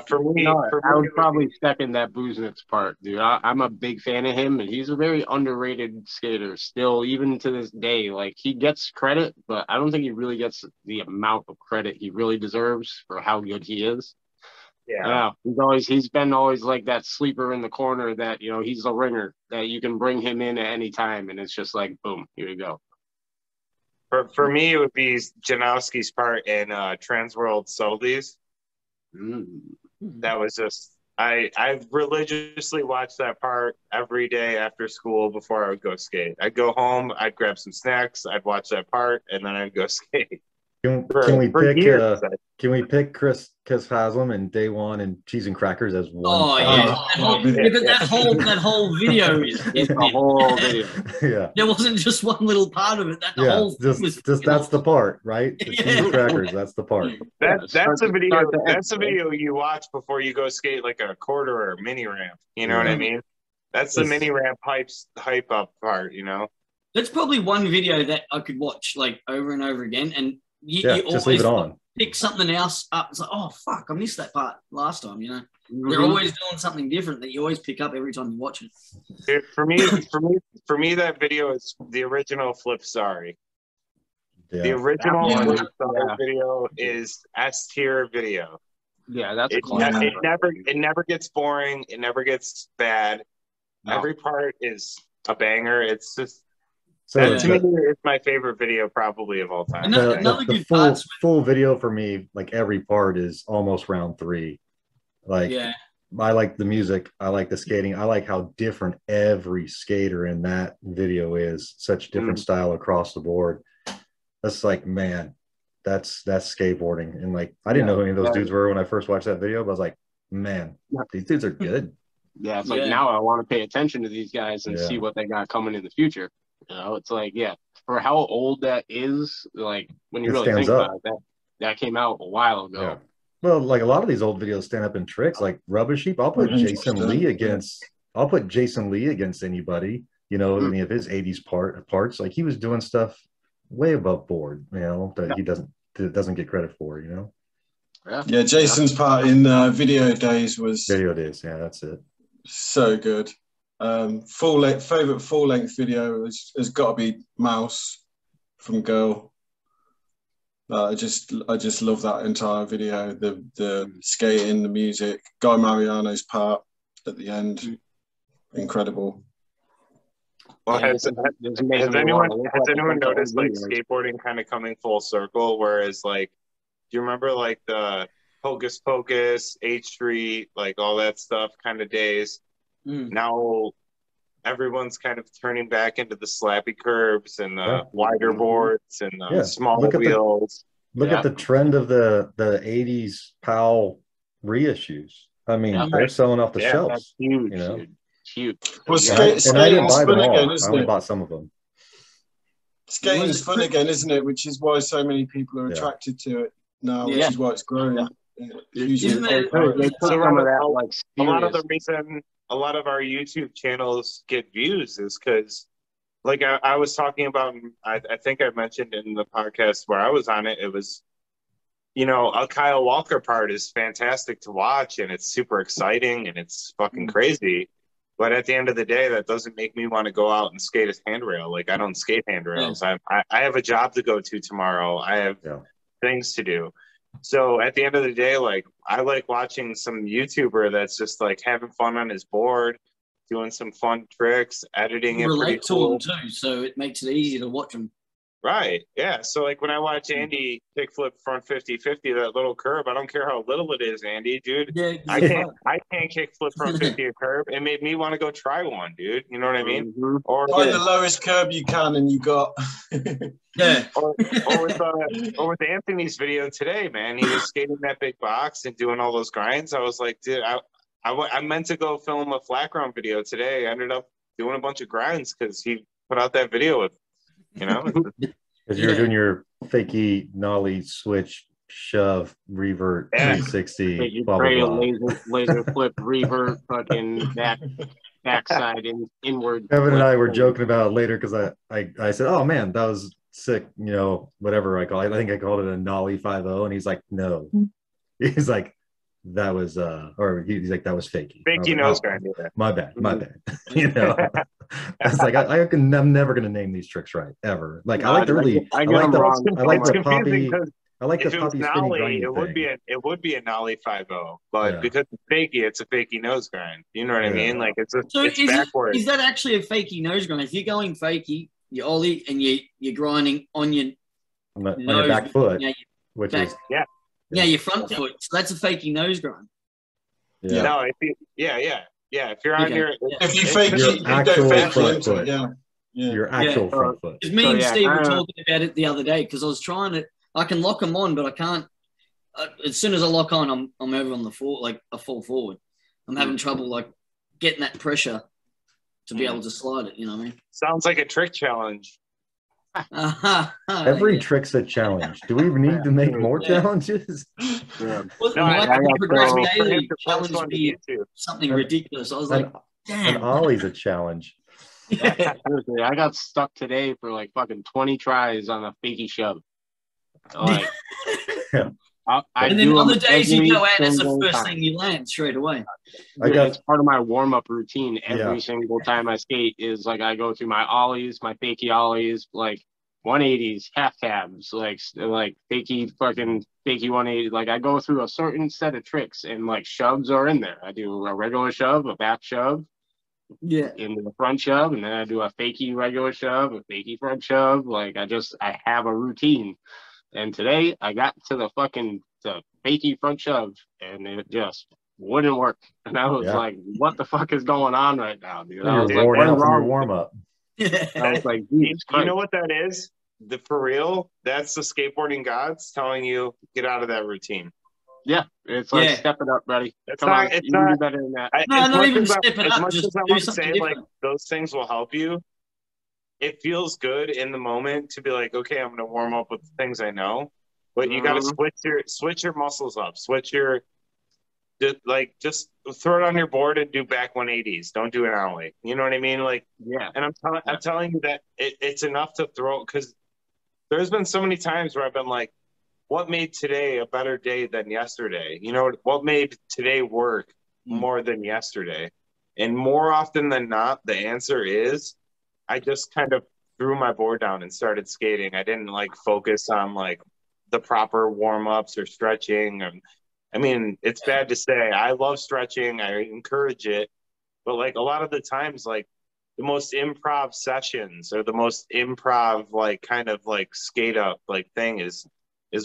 For me, I would probably second that Booznitz part, dude. I'm a big fan of him, and he's a very underrated skater still, even to this day. Like, he gets credit, but I don't think he really gets the amount of credit he really deserves for how good he is. Yeah, he's been always like that sleeper in the corner that, you know, he's a ringer that you can bring him in at any time, and it's just like, boom, here you go. For me, it would be Janowski's part in Transworld Soldies. That was just I religiously watched that part every day after school before I would go skate. I'd go home, I'd grab some snacks, I'd watch that part, and then I'd go skate. Can we pick Chris Haslam and Day One and Cheese and Crackers as one? Oh yeah, but that whole video is the whole video. Yeah, there wasn't just one little part of it. That the whole just that's the part, right? The Cheese and Crackers, that's the part. That's a video. That's a video you watch before you go skate like a quarter or a mini ramp. You know what I mean? That's the mini ramp hype up part. You know. That's probably one video that I could watch like over and over again, and you just leave it on. Pick something else up. It's like, oh fuck, I missed that part last time. You know, they're always doing something different that you always pick up every time you watch it. Dude, for me, that video is the original Flip Sorry. Yeah. The original Flip Sorry video is S tier video. Yeah, that's a classic. It never gets boring. It never gets bad. No. Every part is a banger. It's just. That to me is my favorite video probably of all time. The full video for me, like every part is almost round 3. Like I like the music, I like the skating, I like how different every skater in that video is. Such different style across the board. That's like, man, that's skateboarding. And like I didn't know who any of those dudes were when I first watched that video, but I was like, man, these dudes are good. Yeah, it's like now I want to pay attention to these guys and see what they got coming in the future. You know, it's like, for how old that is, like when you really think about it, that came out a while ago. Yeah. Well, like a lot of these old videos stand up in tricks, like Rubbish Heap. I'll put Jason Lee against anybody, you know, any of his 80s parts. Like he was doing stuff way above board, you know, that he doesn't get credit for, you know. Yeah, Jason's part in Video Days was that's it. So good. Favorite full length video has got to be Mouse from Girl. I just love that entire video. The skating, the music, Guy Mariano's part at the end, incredible. Well, has anyone noticed like skateboarding kind of coming full circle? Whereas like, do you remember like the Hocus Pocus, H Street, like all that stuff kind of days? Now everyone's kind of turning back into the slappy curbs and the wider boards and the smaller wheels. Look at the trend of the 80s POW reissues. I mean, they're selling off the shelves. That's huge, you know? Dude. Huge. Well, and I didn't buy them all. Again, I only bought some of them. Skating's fun again, isn't it? Which is why so many people are attracted to it now, which is why it's growing. A lot of the reason a lot of our YouTube channels get views is because, like I was talking about, I think I mentioned in the podcast where I was on it, it was, you know, a Kyle Walker part is fantastic to watch and it's super exciting and it's fucking crazy. But at the end of the day, that doesn't make me want to go out and skate a handrail. Like, I don't skate handrails. I have a job to go to tomorrow. I have things to do. So at the end of the day, like, I like watching some YouTuber that's just like having fun on his board, doing some fun tricks, editing it. Relate to them too, so it makes it easy to watch them. Right. Yeah. So like when I watch Andy kickflip front 50-50, that little curb, I don't care how little it is, Andy, dude. Yeah, I can't kickflip front 50 a curb. It made me want to go try one, dude. You know what I mean? Or find the lowest curb you can and you got. or with Anthony's video today, man, he was skating that big box and doing all those grinds. I was like, dude, I meant to go film a flat ground video today. I ended up doing a bunch of grinds because he put out that video with, you know, because you're doing your fakey nollie switch shove revert 360 blah, blah, blah. Laser flip revert fucking backside and inward. Kevin and I were joking about it later because I said, oh man, that was sick, you know, whatever I call it. I think I called it a nollie 5.0, and he's like, no, he's like, that was or he's like, that was fakey. Fakey nose grind. My bad. You know, I was like, I'm never gonna name these tricks right ever. Like, I like the poppy. I like the poppy spinning grind. It would be a nollie 5.0, but because it's fakey, it's a fakey nose grind. You know what I mean? Like it's backwards. Is that actually a fakey nose grind? If you're going fakey, you ollie and you're grinding on your back foot, your front foot. So that's a fakey nose grind. Yeah. No, if you're on your if you fake your actual front foot, your actual front foot. Because me and Steve were talking about it the other day because I was trying to. I can lock them on, but I can't. As soon as I lock on, I'm over on the like a full forward. I'm having trouble like getting that pressure to be able to slide it. You know what I mean? Sounds like a trick challenge. Every trick's a challenge. Do we need to make more challenges? Well, no, Progress Daily challenged me something ridiculous. I was like, damn. And Ollie's a challenge. Seriously, I got stuck today for like fucking 20 tries on a fakey shove. Like, and then other days you go out, that's the first thing you land straight away. It's part of my warm-up routine every single time I skate is like I go through my ollies, my fakey ollies, like 180s, half tabs, like fakey 180. Like I go through a certain set of tricks and like shoves are in there. I do a regular shove, a back shove, into the front shove, and then I do a fakey regular shove, a fakey front shove. Like I have a routine. And today I got to the fakey front shove and it just wouldn't work. And I was like, what the fuck is going on right now, dude? I was like, worn out from your warm up. I was like, you know what that is? For real, that's the skateboarding gods telling you get out of that routine. Yeah, it's like step it up, buddy. Come on, you can do better than that. Not even step it up. As much as I want to say, like, those things will help you, it feels good in the moment to be like, okay, I'm going to warm up with the things I know, but you got to switch your muscles up, just throw it on your board and do back 180s. Don't do an ollie. You know what I mean? Like, and I'm telling you that it's enough to throw, because there's been so many times where I've been like, what made today a better day than yesterday? You know, what made today work more than yesterday? And more often than not, the answer is, I just kind of threw my board down and started skating. I didn't like focus on like the proper warm-ups or stretching. I mean, it's bad to say. I love stretching. I encourage it. But like a lot of the times, like the most improv sessions or the most improv, like kind of like skate up like thing is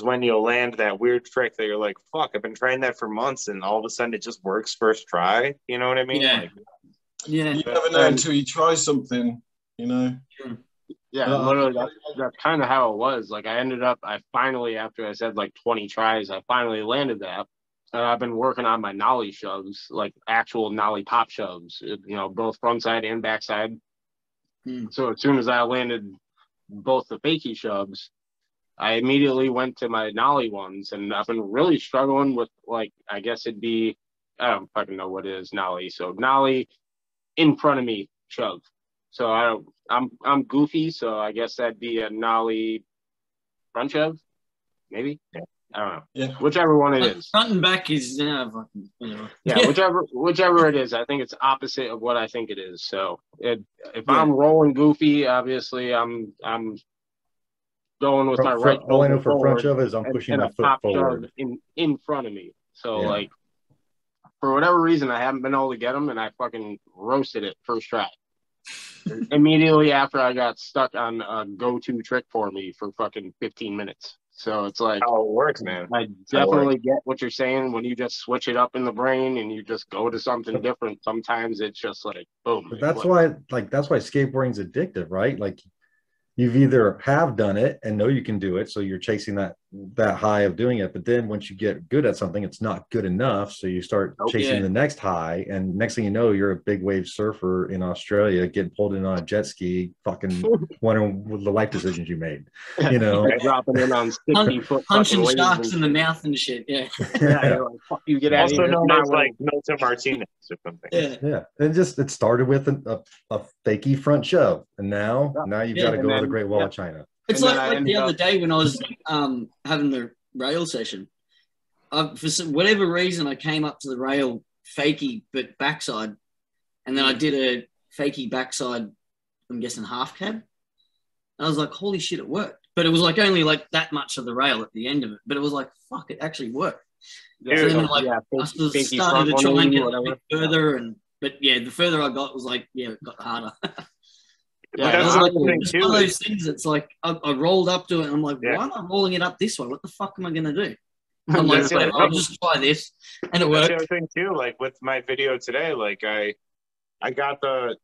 when you'll land that weird trick that you're like, fuck, I've been trying that for months and all of a sudden it just works first try. You know what I mean? You never know until you try something. You know, literally that's kind of how it was. Like I finally, after I said like 20 tries, I finally landed that. I've been working on my nollie shoves, like actual nollie pop shoves, you know, both front side and back side. So as soon as I landed both the fakie shoves, I immediately went to my nollie ones, and I've been really struggling with, like, I guess it'd be, I don't fucking know what it is, nollie. So nollie in front of me shove. So I'm goofy, so I guess that'd be a nollie front shove, maybe. Yeah. I don't know. Yeah. Whichever one it is. Front and back is fucking, yeah, whichever it is. I think it's opposite of what I think it is. So if I'm rolling goofy, obviously I'm going with my right. All I know for front shove is I'm pushing my foot forward in front of me. So like, for whatever reason, I haven't been able to get them, and I fucking roasted it first try. Immediately after I got stuck on a go-to trick for me for fucking 15 minutes. So it's like, how it works, man. I definitely get what you're saying when you just switch it up in the brain and you just go to something different. Sometimes it's just like, boom. But that's why skateboarding's addictive, right? Like, you've either have done it and know you can do it, so you're chasing that high of doing it, but then once you get good at something, it's not good enough, so you start chasing the next high, and next thing you know, you're a big wave surfer in Australia getting pulled in on a jet ski, fucking wondering what the life decisions you made, you know. Dropping in on 60-foot punching sharks in the mouth and shit. You're like, fuck you, get out also of here. known as like Milton Martinez or something. It started with a fakie front shove, and now you've got to go to the Great Wall of China. It's like the other day when I was having the rail session. For whatever reason, I came up to the rail fakie but backside, and then I did a fakie backside, I'm guessing half cab. And I was like, holy shit, it worked. But it was like only like that much of the rail at the end of it. But it was like, fuck, it actually worked. So then I started to try and get a bit further, but the further I got, it was like, it got harder. It's one of those things. It's like I rolled up to it, and I'm like, why am I rolling it up this way? What the fuck am I gonna do? I'm like, I'll just try this, and it worked. That's the other thing too. Like with my video today, like I got the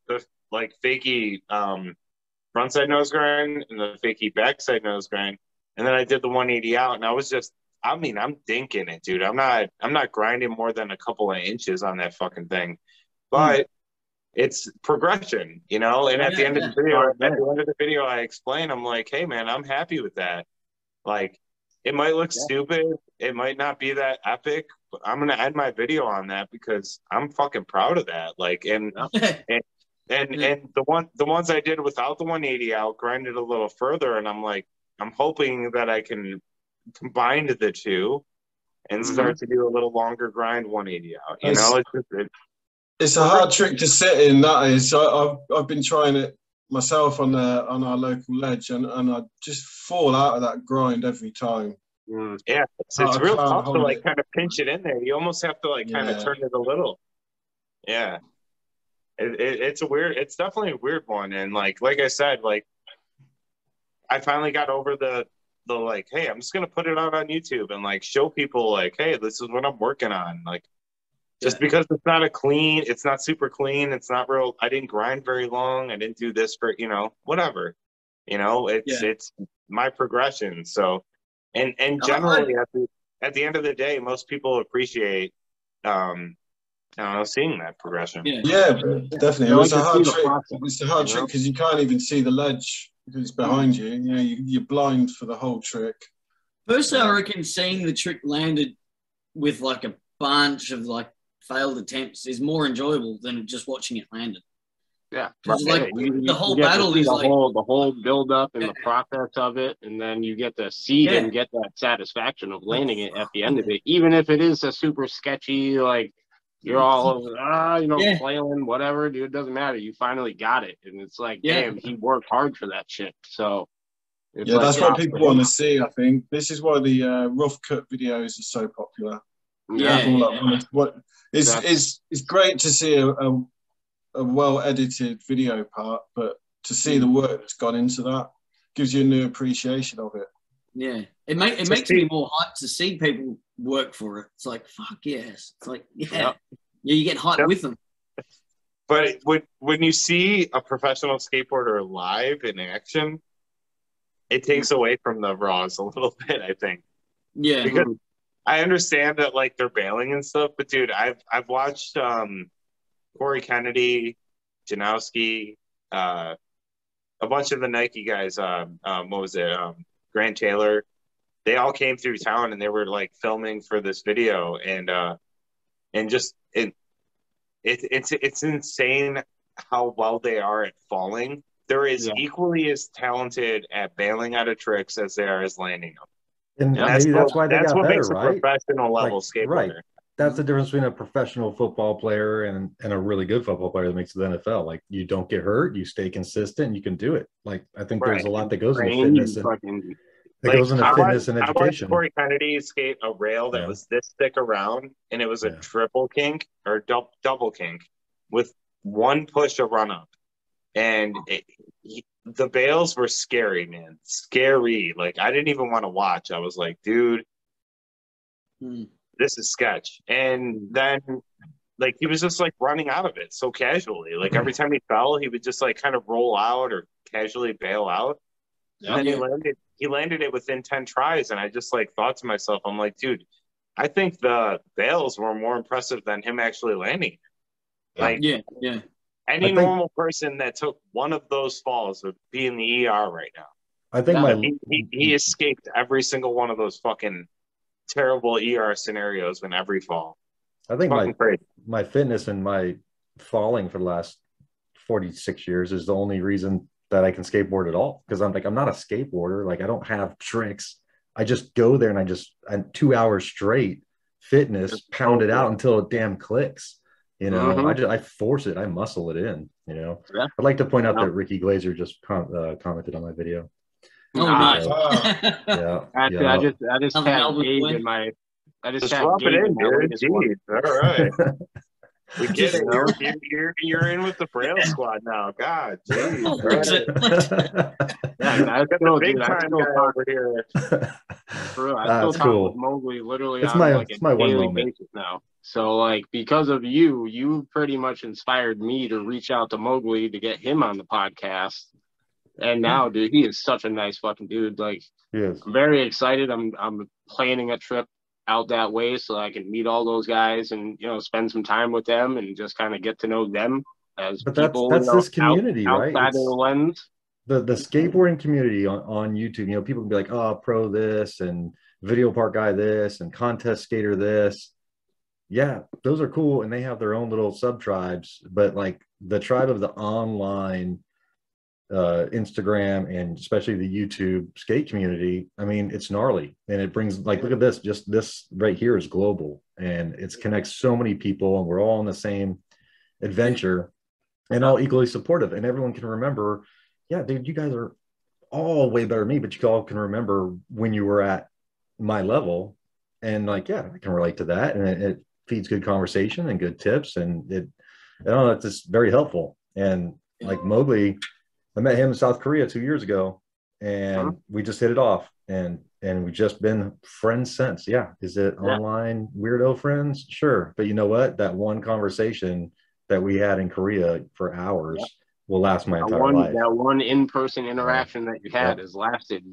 like fakie frontside nose grind and the fakie backside nose grind, and then I did the 180 out, and I was just, I'm dinking it, dude. I'm not grinding more than a couple of inches on that fucking thing, but it's progression, you know. And at the end of the video, I explain, I'm like, hey man, I'm happy with that. Like, it might look stupid, it might not be that epic, but I'm gonna end my video on that because I'm fucking proud of that. Like, and the ones I did without the 180 out, grinded a little further, and I'm like, I'm hoping that I can combine the two and start to do a little longer grind 180 out. You know, it's a hard trick to sit in, that is. I've been trying it myself on our local ledge, and I just fall out of that grind every time. Yeah, it's real tough to like kind of pinch it in there. You almost have to like kind of turn it a little. Yeah, it's definitely a weird one. And like I said, like I finally got over the like, hey, I'm just gonna put it out on YouTube and like show people like, hey, this is what I'm working on. Like, just because it's not super clean, it's not real. I didn't grind very long. I didn't do this for, whatever, it's my progression. So, and generally at the end of the day, most people appreciate, seeing that progression. Yeah, definitely. It was a hard trick. It's a hard trick because you can't even see the ledge because it's behind you. You know, you're blind for the whole trick. Personally, I reckon seeing the trick landed with like a bunch of like failed attempts is more enjoyable than just watching it landed. Yeah, because like the whole battle is like the whole build up and the process of it, and then you get to see and get that satisfaction of landing it at the end of it, even if it is a super sketchy, like you're all flailing, whatever, dude. It doesn't matter. You finally got it, and it's like, damn, he worked hard for that shit. So. That's what people want to see. I think this is why the rough cut videos are so popular. It's great to see a well edited video part, but to see the work that's gone into that gives you a new appreciation of it. Yeah, it makes me more hyped to see people work for it. It's like, fuck yes. It's like, you get hyped with them. But when you see a professional skateboarder live in action, it takes away from the raws a little bit, I think. Yeah. I understand that like they're bailing and stuff, but dude, I've watched Corey Kennedy, Janowski, a bunch of the Nike guys. What was it? Grant Taylor. They all came through town and they were like filming for this video, and just it's insane how well they are at falling. They're equally as talented at bailing out of tricks as they are as landing them. And maybe that's why they got better, makes right? A professional level skateboarder. Right. That's the difference between a professional football player and a really good football player that makes the NFL. Like, you don't get hurt, you stay consistent, you can do it. Like, I think there's a lot that goes into fitness. Goes into fitness and education. I watched Corey Kennedy skate a rail that was this thick around, and it was a triple kink or double kink with one push of run up. And the bails were scary, man. Scary. Like, I didn't even want to watch. I was like, dude, this is sketch. And then, like, he was just, like, running out of it so casually. Like, every time he fell, he would just, like, kind of roll out or casually bail out. And then he landed it within 10 tries. And I just, like, thought to myself, I'm like, dude, I think the bails were more impressive than him actually landing. Like, any normal person that took one of those falls would be in the ER right now. I think he escaped every single one of those fucking terrible ER scenarios in every fall. I think my fitness and my falling for the last 46 years is the only reason that I can skateboard at all. Because I'm not a skateboarder. Like, I don't have tricks. I just go there and I'm 2 hours straight fitness, pound it out until it damn clicks. You know, I force it. I muscle it in, you know. Yeah. I'd like to point out that Ricky Glazer just commented on my video. Oh, nice. I just had Dave in my... I just drop it in, dude. Jeez. All right. We get it. You're in with the Braille squad now. God, jeez. I still big time guy over here. For real, I still talk with Mowgli literally on like a daily basis now. So, like, because of you pretty much inspired me to reach out to Mowgli to get him on the podcast. And now, dude, he is such a nice fucking dude. Like, I'm very excited. I'm planning a trip out that way so I can meet all those guys and, you know, spend some time with them and just kind of get to know them as people. That's this community, right? Outside of the lens. The skateboarding community on YouTube, you know, people can be like, oh, pro this and video park guy this and contest skater this. Yeah, those are cool, and they have their own little sub tribes. But like the tribe of the online Instagram and especially the YouTube skate community, I mean, it's gnarly, and it brings, like, look at this, just this right here is global, and it connects so many people, and we're all on the same adventure and all equally supportive, and everyone can remember, yeah, dude, you guys are all way better than me, but you all can remember when you were at my level, and like, yeah, I can relate to that, and it feeds good conversation and good tips, and I don't know, it's just very helpful. And like Mowgli, I met him in South Korea 2 years ago, and we just hit it off, and we've just been friends since. Yeah, is it online weirdo friends? Sure, but you know what? That one conversation that we had in Korea for hours will last my entire life. That one in-person interaction that you had has lasted.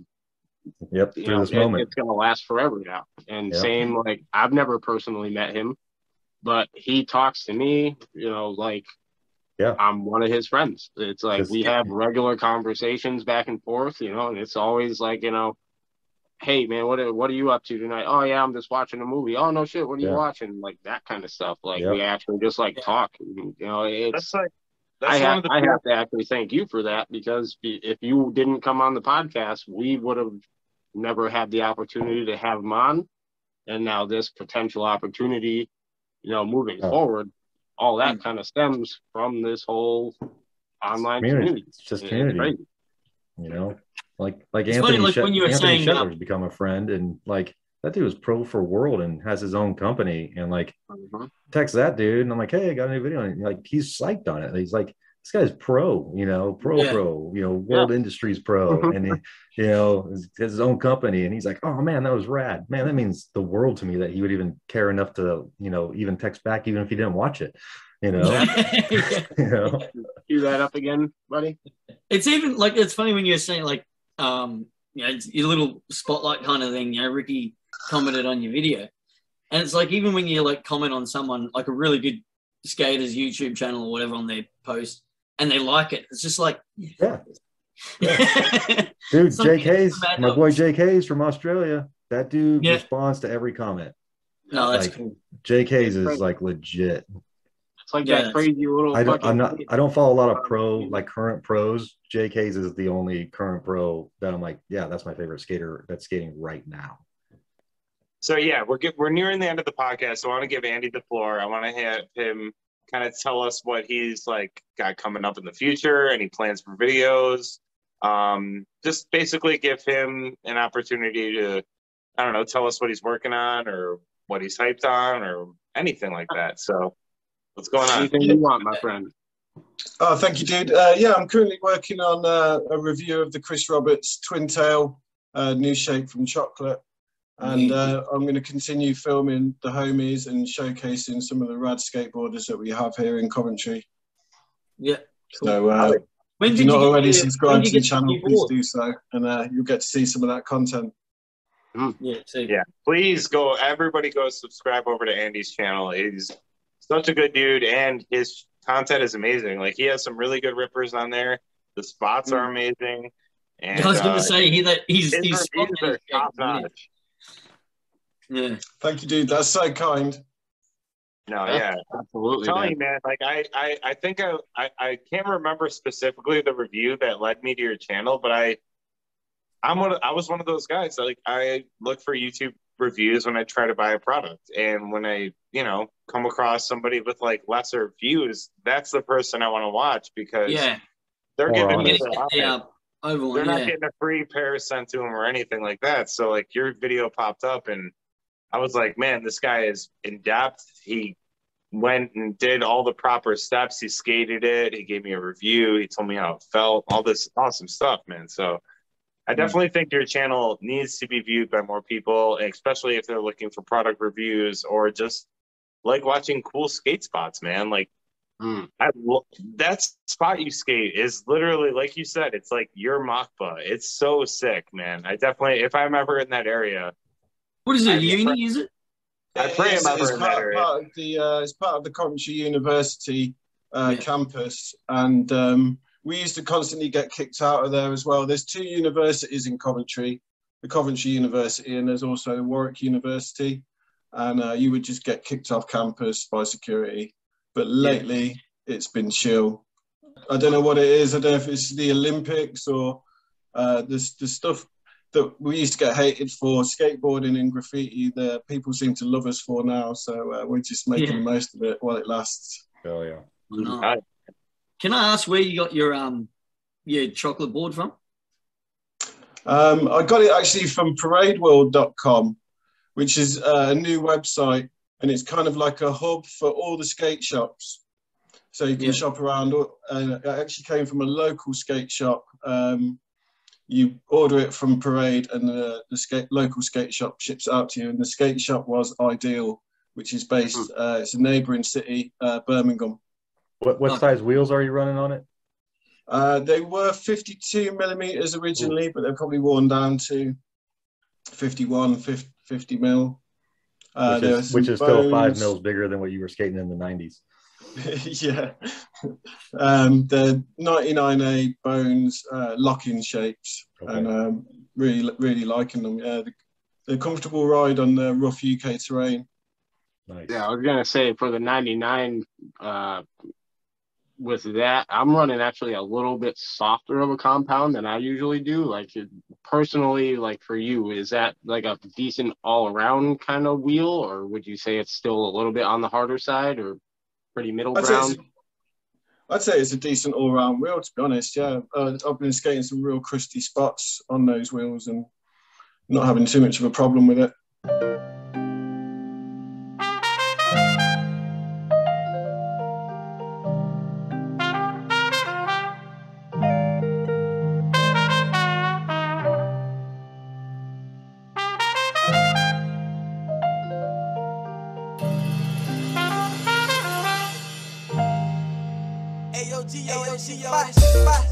Yep, through this moment. It's going to last forever now. And same, like, I've never personally met him, but he talks to me, you know, like, I'm one of his friends. It's like we have regular conversations back and forth, you know, and it's always like, you know, hey, man, what are you up to tonight? Oh, yeah, I'm just watching a movie. Oh, no shit, what are you watching? Like, that kind of stuff. Like, we actually just, like, talk. You know, it's like, I have to actually thank you for that, because if you didn't come on the podcast, we would have never had the opportunity to have him on. And now this potential opportunity, you know, moving forward, all that kind of stems from this whole online community. It's just community, you know, like it's Anthony, funny, like when you were saying Shetler's become a friend, and like that dude was pro for World and has his own company, and like text that dude, and I'm like, hey, I got a new video, and like he's psyched on it. He's like, this guy's pro, you know, pro, you know, World Industries pro, and he, you know, has his own company, and he's like, oh man, that was rad, man. That means the world to me that he would even care enough to, you know, even text back, even if he didn't watch it, you know. You know, cue that up again, buddy. It's even like, it's funny when you're saying like, you know, it's your little spotlight kind of thing. You know, Ricky commented on your video. And it's like, even when you like comment on someone, like a really good skater's YouTube channel or whatever on their post, and they like it, it's just like, yeah. Dude, JK's, my boy JK's from Australia. That dude responds to every comment. No, that's like, cool. JK's is like legit. It's like that crazy little. I don't follow a lot of current pros. JK's is the only current pro that I'm like, yeah, that's my favorite skater that's skating right now. So yeah, we're nearing the end of the podcast. So I want to give Andy the floor. I want to have him kind of tell us what he's like got coming up in the future, any plans for videos. Just basically give him an opportunity to, I don't know, tell us what he's working on or what he's hyped on or anything like that. So what's going on? Anything you want, my friend. Oh, thank you, dude. Yeah, I'm currently working on a review of the Chris Roberts Twin Tail new shape from Chocolate. And I'm going to continue filming the homies and showcasing some of the rad skateboarders that we have here in Coventry. Yeah. So if you're not already subscribed to the channel, please do so. And you'll get to see some of that content. Yeah, please go. Everybody go subscribe over to Andy's channel. He's such a good dude, and his content is amazing. Like, he has some really good rippers on there. The spots are amazing. And I was going to say he's top notch. Yeah. Thank you, dude. That's so kind. No, yeah, absolutely. I'm telling you, man. Like, I think I can't remember specifically the review that led me to your channel, but I was one of those guys that, like, I look for YouTube reviews when I try to buy a product, and when I come across somebody with like lesser views, that's the person I want to watch, because they're giving me they're not getting a free pair sent to them or anything like that. So like, your video popped up and I was like, man, this guy is in depth. He went and did all the proper steps. He skated it. He gave me a review. He told me how it felt. All this awesome stuff, man. So I definitely think your channel needs to be viewed by more people, especially if they're looking for product reviews or just like watching cool skate spots, man. Like, that spot you skate is literally, like you said, it's like your Machba. It's so sick, man. I definitely, if I'm ever in that area. What is it, uni, is it? I pray I'm ever in that area. It's part of the Coventry University campus, and we used to constantly get kicked out of there as well. There's two universities in Coventry, the Coventry University, and there's also Warwick University, and you would just get kicked off campus by security. But lately, it's been chill. I don't know what it is. I don't know if it's the Olympics or the stuff that we used to get hated for, skateboarding and graffiti, that people seem to love us for now. So we're just making the most of it while it lasts. Oh, yeah. Can I ask where you got your chocolate board from? I got it actually from paradeworld.com, which is a new website, and it's kind of like a hub for all the skate shops. So you can shop around. It actually came from a local skate shop. You order it from Parade, and the local skate shop ships it out to you. And the skate shop was Ideal, which is based, it's a neighbouring city, Birmingham. What size wheels are you running on it? They were 52 millimeters originally, but they're probably worn down to 51, 50 mil. Which is still 5 mils bigger than what you were skating in the 90s. Yeah. The 99A bones, lock-in shapes, and really liking them. Yeah, they're comfortable ride on the rough UK terrain. Nice. Yeah, I was gonna say, for the 99, with that, I'm running actually a little bit softer of a compound than I usually do. Like, personally, like for you, is that like a decent all-around kind of wheel, or would you say it's still a little bit on the harder side, or pretty middle ground? I'd say it's a decent all-round wheel, to be honest. Yeah, I've been skating some real crusty spots on those wheels and not having too much of a problem with it. Ayo, G-O,